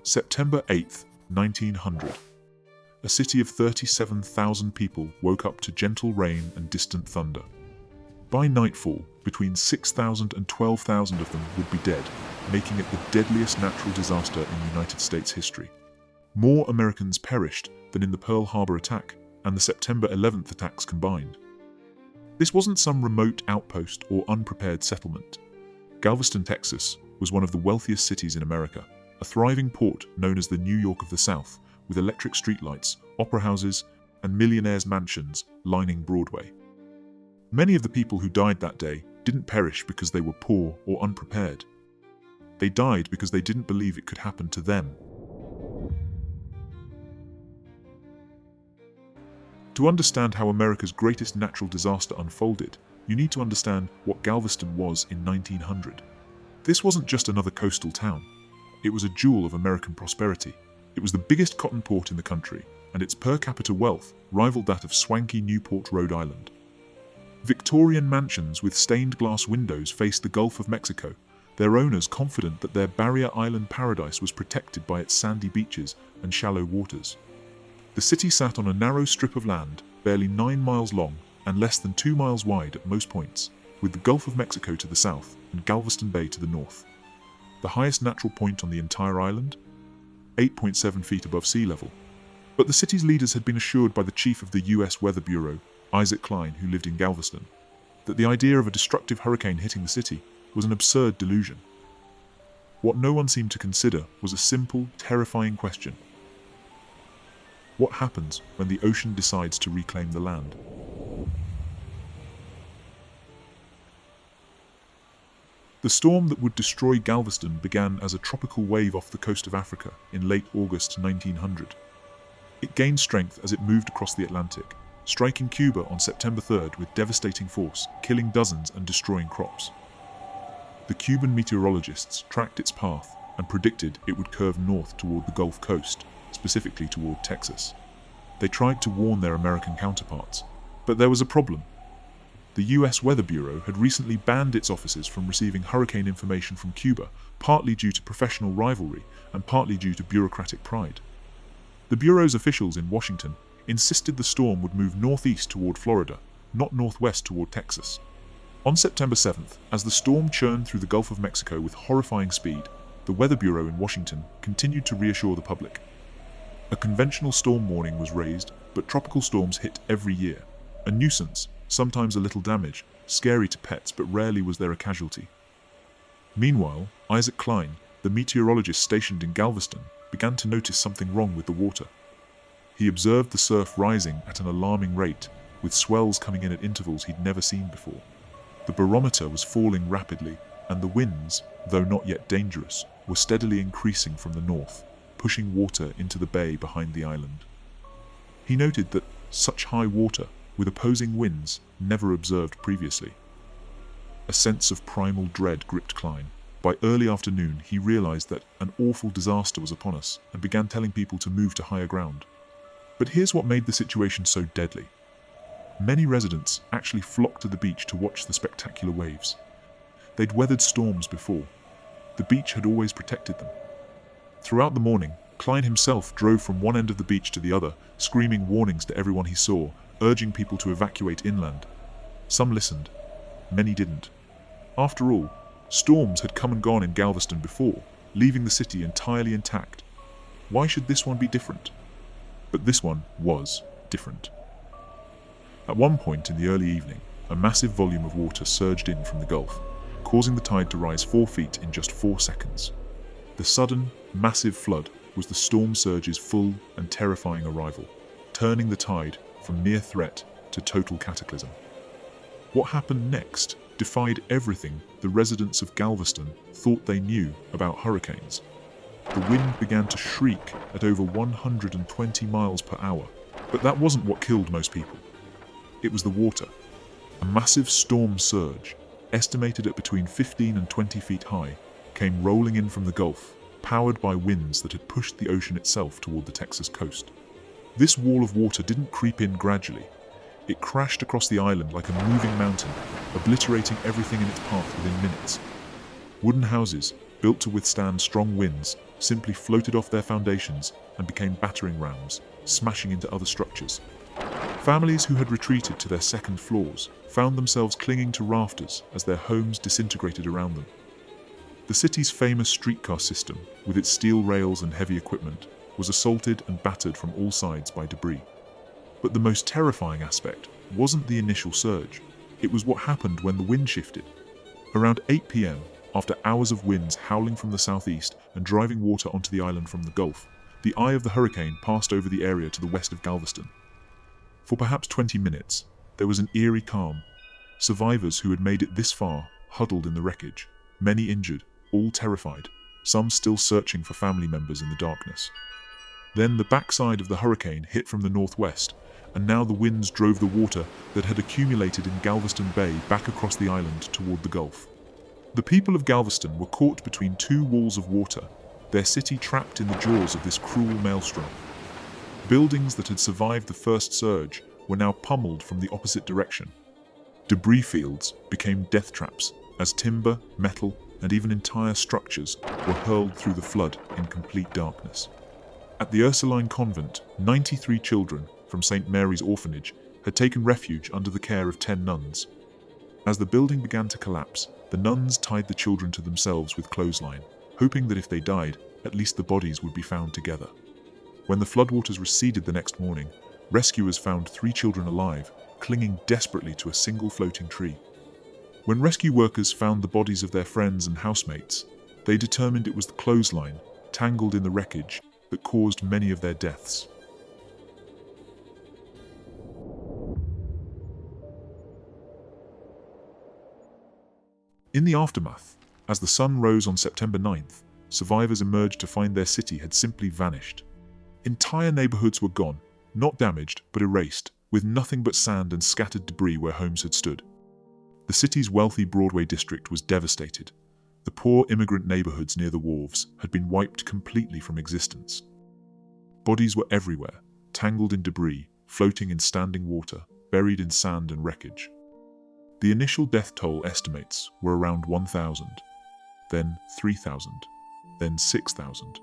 September 8th, 1900. A city of 37,000 people woke up to gentle rain and distant thunder. By nightfall, between 6,000 and 12,000 of them would be dead, making it the deadliest natural disaster in United States history. More Americans perished than in the Pearl Harbor attack and the September 11th attacks combined. This wasn't some remote outpost or unprepared settlement. Galveston, Texas, was one of the wealthiest cities in America, a thriving port known as the New York of the South, with electric streetlights, opera houses, and millionaires' mansions lining Broadway. Many of the people who died that day didn't perish because they were poor or unprepared. They died because they didn't believe it could happen to them. To understand how America's greatest natural disaster unfolded, you need to understand what Galveston was in 1900. This wasn't just another coastal town. It was a jewel of American prosperity. It was the biggest cotton port in the country, and its per capita wealth rivaled that of swanky Newport, Rhode Island. Victorian mansions with stained glass windows faced the Gulf of Mexico, their owners confident that their barrier island paradise was protected by its sandy beaches and shallow waters. The city sat on a narrow strip of land, barely 9 miles long and less than 2 miles wide at most points, with the Gulf of Mexico to the south and Galveston Bay to the north. The highest natural point on the entire island? 8.7 feet above sea level. But the city's leaders had been assured by the chief of the U.S. Weather Bureau, Isaac Klein, who lived in Galveston, that the idea of a destructive hurricane hitting the city was an absurd delusion. What no one seemed to consider was a simple, terrifying question. What happens when the ocean decides to reclaim the land? The storm that would destroy Galveston began as a tropical wave off the coast of Africa in late August 1900. It gained strength as it moved across the Atlantic, striking Cuba on September 3rd with devastating force, killing dozens and destroying crops. The Cuban meteorologists tracked its path and predicted it would curve north toward the Gulf Coast, specifically toward Texas. They tried to warn their American counterparts, but there was a problem. The U.S. Weather Bureau had recently banned its officers from receiving hurricane information from Cuba, partly due to professional rivalry and partly due to bureaucratic pride. The Bureau's officials in Washington insisted the storm would move northeast toward Florida, not northwest toward Texas. On September 7th, as the storm churned through the Gulf of Mexico with horrifying speed, the Weather Bureau in Washington continued to reassure the public. A conventional storm warning was raised, but tropical storms hit every year. A nuisance, sometimes a little damage, scary to pets, but rarely was there a casualty. Meanwhile, Isaac Klein, the meteorologist stationed in Galveston, began to notice something wrong with the water. He observed the surf rising at an alarming rate, with swells coming in at intervals he'd never seen before. The barometer was falling rapidly, and the winds, though not yet dangerous, were steadily increasing from the north, pushing water into the bay behind the island. He noted that such high water, with opposing winds, never observed previously. A sense of primal dread gripped Klein. By early afternoon, he realized that an awful disaster was upon us and began telling people to move to higher ground. But here's what made the situation so deadly. Many residents actually flocked to the beach to watch the spectacular waves. They'd weathered storms before. The beach had always protected them. Throughout the morning, Klein himself drove from one end of the beach to the other, screaming warnings to everyone he saw, urging people to evacuate inland. Some listened, many didn't. After all, storms had come and gone in Galveston before, leaving the city entirely intact. Why should this one be different? But this one was different. At one point in the early evening, a massive volume of water surged in from the Gulf, causing the tide to rise 4 feet in just 4 seconds. The sudden, massive flood was the storm surge's full and terrifying arrival, turning the tide from mere threat to total cataclysm. What happened next defied everything the residents of Galveston thought they knew about hurricanes. The wind began to shriek at over 120 miles per hour, but that wasn't what killed most people. It was the water. A massive storm surge, estimated at between 15 and 20 feet high, came rolling in from the Gulf, powered by winds that had pushed the ocean itself toward the Texas coast. This wall of water didn't creep in gradually. It crashed across the island like a moving mountain, obliterating everything in its path within minutes. Wooden houses, built to withstand strong winds, simply floated off their foundations and became battering rams, smashing into other structures. Families who had retreated to their second floors found themselves clinging to rafters as their homes disintegrated around them. The city's famous streetcar system, with its steel rails and heavy equipment, was assaulted and battered from all sides by debris. But the most terrifying aspect wasn't the initial surge. It was what happened when the wind shifted. Around 8 p.m., after hours of winds howling from the southeast and driving water onto the island from the Gulf, the eye of the hurricane passed over the area to the west of Galveston. For perhaps 20 minutes, there was an eerie calm. Survivors who had made it this far huddled in the wreckage, many injured, all terrified, some still searching for family members in the darkness. Then the backside of the hurricane hit from the northwest, and now the winds drove the water that had accumulated in Galveston Bay back across the island toward the Gulf. The people of Galveston were caught between two walls of water, their city trapped in the jaws of this cruel maelstrom. Buildings that had survived the first surge were now pummeled from the opposite direction. Debris fields became death traps as timber, metal, and even entire structures were hurled through the flood in complete darkness. At the Ursuline convent, 93 children from St. Mary's Orphanage had taken refuge under the care of 10 nuns. As the building began to collapse, the nuns tied the children to themselves with clothesline, hoping that if they died, at least the bodies would be found together. When the floodwaters receded the next morning, rescuers found 3 children alive, clinging desperately to a single floating tree. When rescue workers found the bodies of their friends and housemates, they determined it was the clothesline, tangled in the wreckage, that caused many of their deaths. In the aftermath, as the sun rose on September 9th, survivors emerged to find their city had simply vanished. Entire neighborhoods were gone, not damaged, but erased, with nothing but sand and scattered debris where homes had stood. The city's wealthy Broadway district was devastated. The poor immigrant neighborhoods near the wharves had been wiped completely from existence. Bodies were everywhere, tangled in debris, floating in standing water, buried in sand and wreckage. The initial death toll estimates were around 1,000, then 3,000, then 6,000.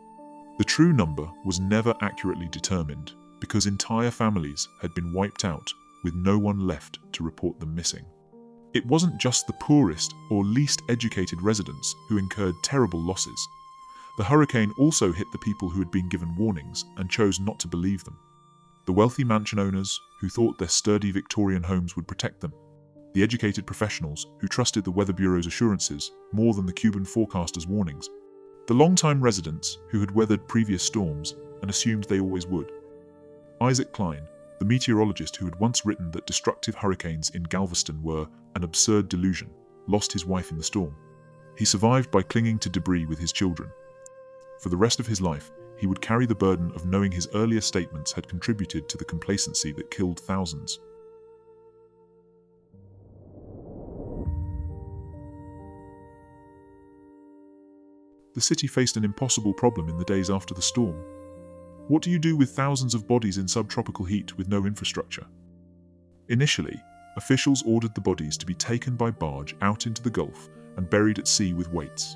The true number was never accurately determined because entire families had been wiped out with no one left to report them missing. It wasn't just the poorest or least educated residents who incurred terrible losses. The hurricane also hit the people who had been given warnings and chose not to believe them. The wealthy mansion owners who thought their sturdy Victorian homes would protect them. The educated professionals who trusted the Weather Bureau's assurances more than the Cuban forecasters' warnings. The long-time residents who had weathered previous storms and assumed they always would. Isaac Klein, the meteorologist who had once written that destructive hurricanes in Galveston were an absurd delusion, lost his wife in the storm. He survived by clinging to debris with his children. For the rest of his life, he would carry the burden of knowing his earlier statements had contributed to the complacency that killed thousands. The city faced an impossible problem in the days after the storm. What do you do with thousands of bodies in subtropical heat with no infrastructure? Initially, officials ordered the bodies to be taken by barge out into the Gulf and buried at sea with weights.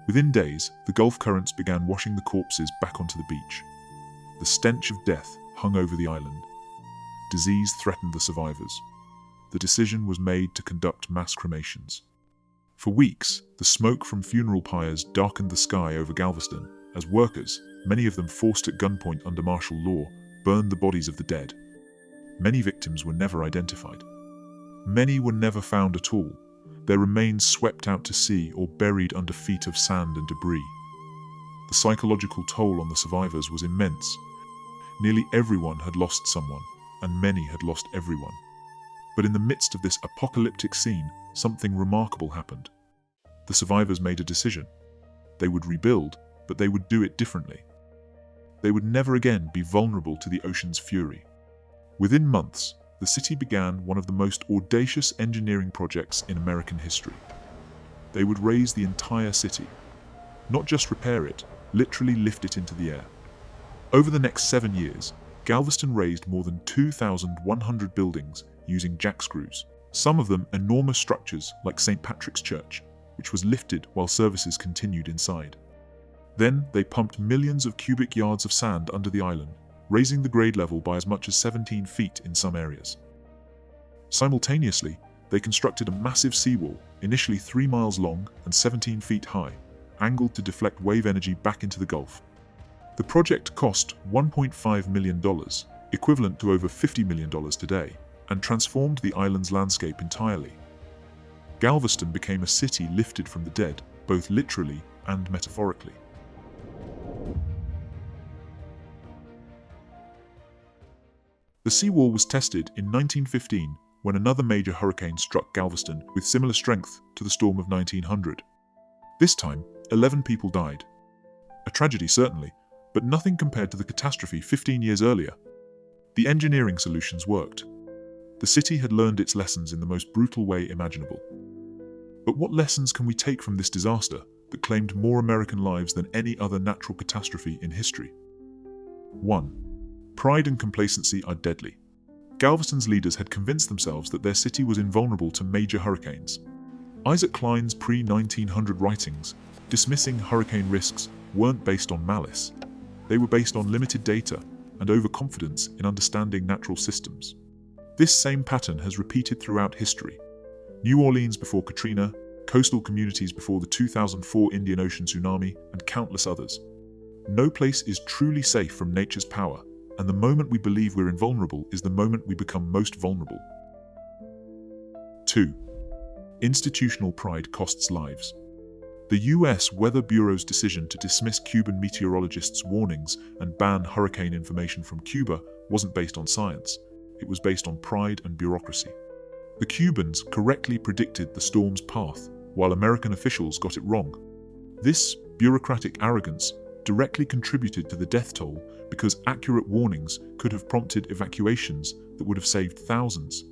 Within days, the Gulf currents began washing the corpses back onto the beach. The stench of death hung over the island. Disease threatened the survivors. The decision was made to conduct mass cremations. For weeks, the smoke from funeral pyres darkened the sky over Galveston as workers, many of them forced at gunpoint under martial law, burned the bodies of the dead. Many victims were never identified. Many were never found at all, their remains swept out to sea or buried under feet of sand and debris. The psychological toll on the survivors was immense. Nearly everyone had lost someone, and many had lost everyone. But in the midst of this apocalyptic scene, something remarkable happened. The survivors made a decision. They would rebuild, but they would do it differently. They would never again be vulnerable to the ocean's fury. Within months, the city began one of the most audacious engineering projects in American history. They would raise the entire city. Not just repair it, literally lift it into the air. Over the next 7 years, Galveston raised more than 2,100 buildings using jack screws, some of them enormous structures like St. Patrick's Church. which was lifted while services continued inside. Then they pumped millions of cubic yards of sand under the island, raising the grade level by as much as 17 feet in some areas. Simultaneously, they constructed a massive seawall, initially 3 miles long and 17 feet high, angled to deflect wave energy back into the Gulf. The project cost $1.5 million, equivalent to over $50 million today, and transformed the island's landscape entirely. Galveston became a city lifted from the dead, both literally and metaphorically. The seawall was tested in 1915 when another major hurricane struck Galveston with similar strength to the storm of 1900. This time, 11 people died. A tragedy certainly, but nothing compared to the catastrophe 15 years earlier. The engineering solutions worked. The city had learned its lessons in the most brutal way imaginable. But what lessons can we take from this disaster that claimed more American lives than any other natural catastrophe in history? 1. Pride and complacency are deadly. Galveston's leaders had convinced themselves that their city was invulnerable to major hurricanes. Isaac Klein's pre-1900 writings, dismissing hurricane risks, weren't based on malice. They were based on limited data and overconfidence in understanding natural systems. This same pattern has repeated throughout history. New Orleans before Katrina, coastal communities before the 2004 Indian Ocean tsunami, and countless others. No place is truly safe from nature's power, and the moment we believe we're invulnerable is the moment we become most vulnerable. 2. Institutional pride costs lives. The US Weather Bureau's decision to dismiss Cuban meteorologists' warnings and ban hurricane information from Cuba wasn't based on science. It was based on pride and bureaucracy. The Cubans correctly predicted the storm's path, while American officials got it wrong. This bureaucratic arrogance directly contributed to the death toll because accurate warnings could have prompted evacuations that would have saved thousands.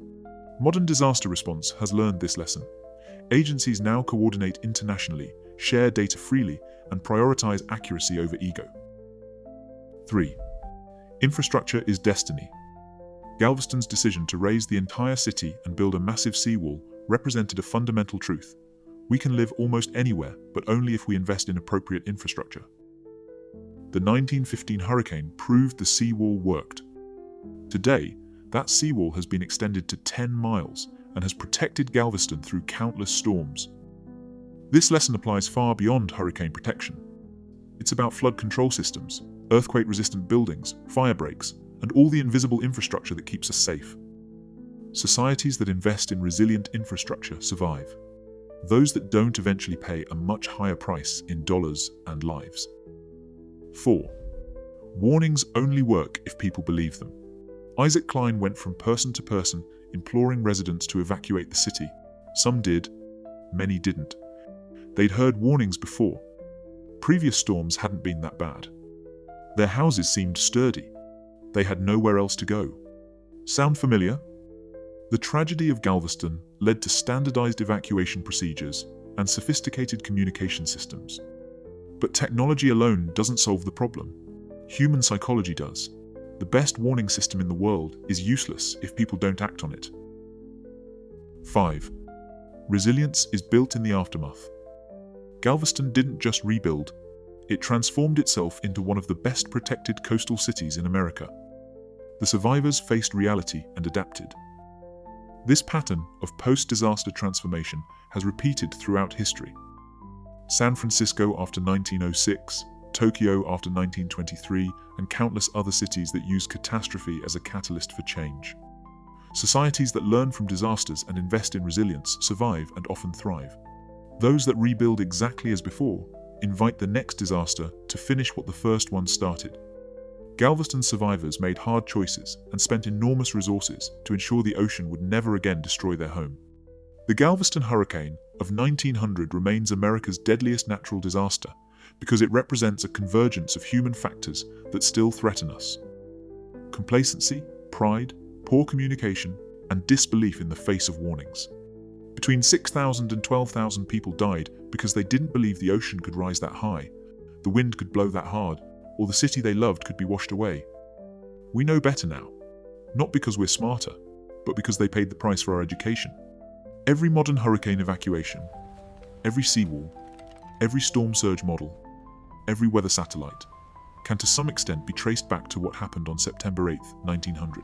Modern disaster response has learned this lesson. Agencies now coordinate internationally, share data freely, and prioritize accuracy over ego. 3. Infrastructure is destiny. Galveston's decision to raise the entire city and build a massive seawall represented a fundamental truth. We can live almost anywhere, but only if we invest in appropriate infrastructure. The 1915 hurricane proved the seawall worked. Today, that seawall has been extended to 10 miles and has protected Galveston through countless storms. This lesson applies far beyond hurricane protection. It's about flood control systems, earthquake-resistant buildings, fire breaks, and all the invisible infrastructure that keeps us safe. Societies that invest in resilient infrastructure survive. Those that don't eventually pay a much higher price in dollars and lives. 4. Warnings only work if people believe them. Isaac Klein went from person to person, imploring residents to evacuate the city. Some did, many didn't. They'd heard warnings before. Previous storms hadn't been that bad. Their houses seemed sturdy. They had nowhere else to go. Sound familiar? The tragedy of Galveston led to standardized evacuation procedures and sophisticated communication systems. But technology alone doesn't solve the problem. Human psychology does. The best warning system in the world is useless if people don't act on it. 5. Resilience is built in the aftermath. Galveston didn't just rebuild, it transformed itself into one of the best protected coastal cities in America. The survivors faced reality and adapted. This pattern of post-disaster transformation has repeated throughout history. San Francisco after 1906, Tokyo after 1923, and countless other cities that use catastrophe as a catalyst for change. Societies that learn from disasters and invest in resilience survive and often thrive. Those that rebuild exactly as before invite the next disaster to finish what the first one started. Galveston survivors made hard choices and spent enormous resources to ensure the ocean would never again destroy their home. The Galveston Hurricane of 1900 remains America's deadliest natural disaster because it represents a convergence of human factors that still threaten us. Complacency, pride, poor communication, and disbelief in the face of warnings. Between 6,000 and 12,000 people died because they didn't believe the ocean could rise that high, the wind could blow that hard, or the city they loved could be washed away. We know better now, not because we're smarter, but because they paid the price for our education. Every modern hurricane evacuation, Every seawall, every storm surge model, every weather satellite can to some extent be traced back to what happened on September 8, 1900.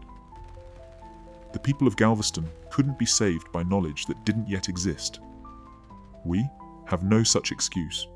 The people of Galveston couldn't be saved by knowledge that didn't yet exist. We have no such excuse.